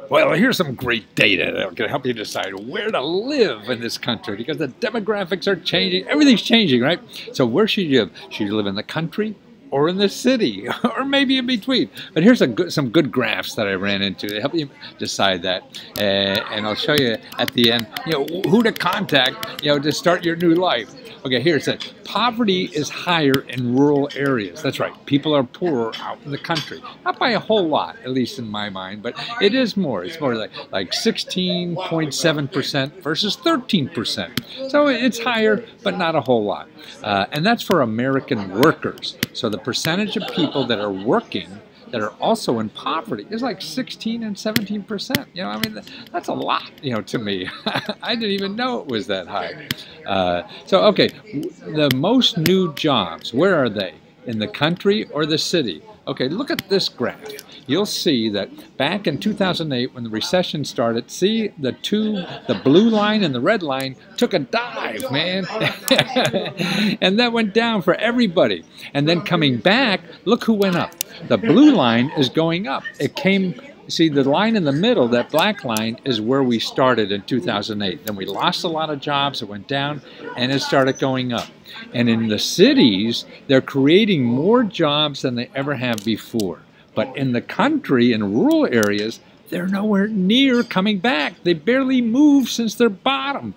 Well, here's some great data that can help you decide where to live in this country because the demographics are changing. Everything's changing, right? So where should you live? Should you live in the country or in the city or maybe in between? But here's some good graphs that I ran into to help you decide that. And I'll show you at the end, who to contact, to start your new life. Okay, here it says poverty is higher in rural areas. That's right. People are poorer out in the country. Not by a whole lot, at least in my mind, but it is more. It's more like 16.7% versus 13%. So it's higher, but not a whole lot. And that's for American workers. So the percentage of people that are working that are also in poverty is like 16 and 17%. I mean, that's a lot, to me. I didn't even know it was that high. Okay, the most new jobs, where are they? In the country or the city? Okay, look at this graph. You'll see that back in 2008 when the recession started, see the blue line and the red line took a dive, man. And that went down for everybody. And then coming back, look who went up. The blue line is going up. See, the line in the middle, that black line, is where we started in 2008. Then we lost a lot of jobs, it went down, and it started going up. And in the cities, they're creating more jobs than they ever have before. But in the country, in rural areas, they're nowhere near coming back. They barely moved since their bottom.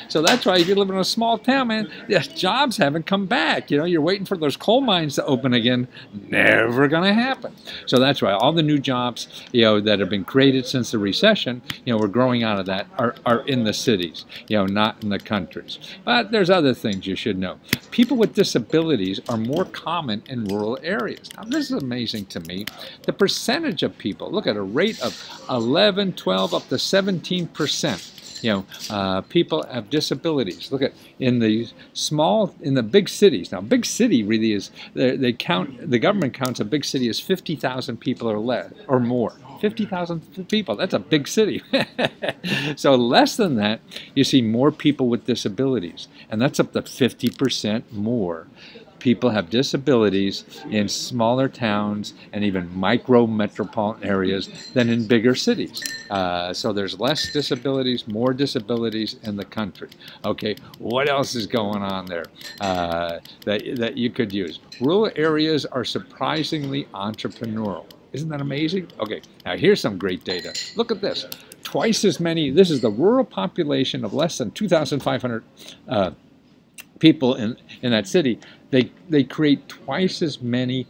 So that's why if you live in a small town, man, jobs haven't come back. You're waiting for those coal mines to open again. Never gonna happen. So that's why all the new jobs, that have been created since the recession, we're growing out of that, are in the cities, not in the countries. But there's other things you should know. People with disabilities are more common in rural areas. Now this is amazing to me. The percentage of people, look at a rate of 11, 12, up to 17%. People have disabilities. Look at in the big cities. Now, big city really is the government counts a big city as 50,000 people or less or more. 50,000 people. That's a big city. So less than that, you see more people with disabilities, and that's up to 50% more. People have disabilities in smaller towns and even micro-metropolitan areas than in bigger cities. So there's less disabilities, more disabilities in the country. Okay, what else is going on there that you could use? Rural areas are surprisingly entrepreneurial. Isn't that amazing? Okay, now here's some great data. Look at this. Twice as many, this is the rural population of less than 2,500 people in that city. They create twice as many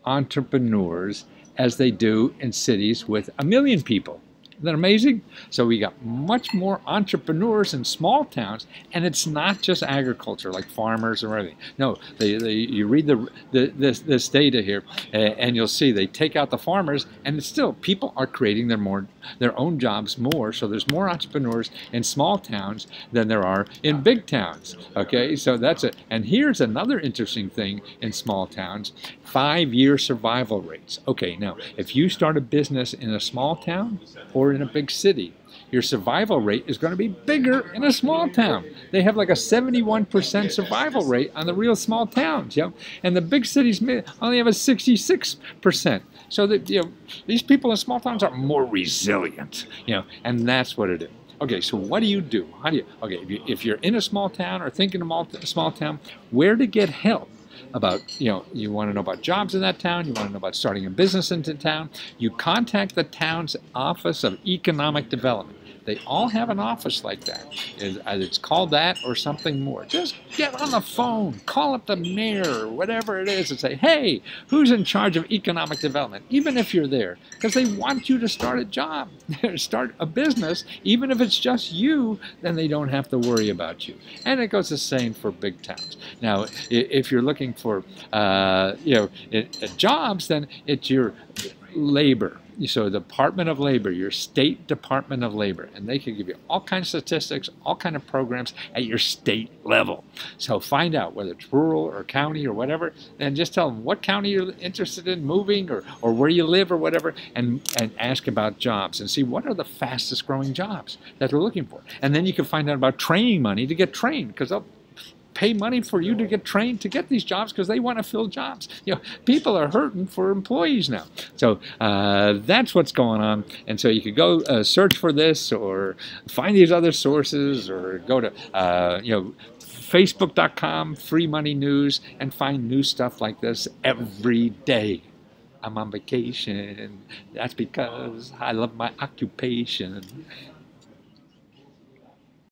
entrepreneurs as they do in cities with 1 million people. Isn't that amazing? So we got much more entrepreneurs in small towns, and it's not just agriculture like farmers or anything. No, you read this data here, and you'll see they take out the farmers, and it's still people are creating their own jobs more. So there's more entrepreneurs in small towns than there are in big towns. Okay, so that's it. And here's another interesting thing in small towns: 5-year survival rates. Okay, now if you start a business in a small town or in a big city, your survival rate is going to be bigger in a small town. They have like a 71% survival rate on the real small towns, and the big cities only have a 66%. So that these people in small towns are more resilient, and that's what it is. Okay, so what do you do? If you're in a small town or thinking of a small town, where to get help? About, you want to know about jobs in that town, you want to know about starting a business in the town, you contact the town's Office of Economic Development. They all have an office like that. It's called that or something more. Just get on the phone, call up the mayor, whatever it is, and say, hey, who's in charge of economic development? Even if you're there, because they want you to start a job, start a business. Even if it's just you, then they don't have to worry about you. And it goes the same for big towns. Now, if you're looking for jobs, then it's your labor. So the Department of Labor, your state Department of Labor, and they can give you all kinds of statistics, all kinds of programs at your state level. So find out whether it's rural or county or whatever, and just tell them what county you're interested in moving or where you live or whatever, and ask about jobs and see what are the fastest growing jobs that they're looking for. And then you can find out about training money to get trained, because they'll pay money for you to get trained to get these jobs because they want to fill jobs. People are hurting for employees now. So that's what's going on. And so you could go search for this, or find these other sources, or go to Facebook.com, Free Money News, and find new stuff like this every day. I'm on vacation. That's because I love my occupation.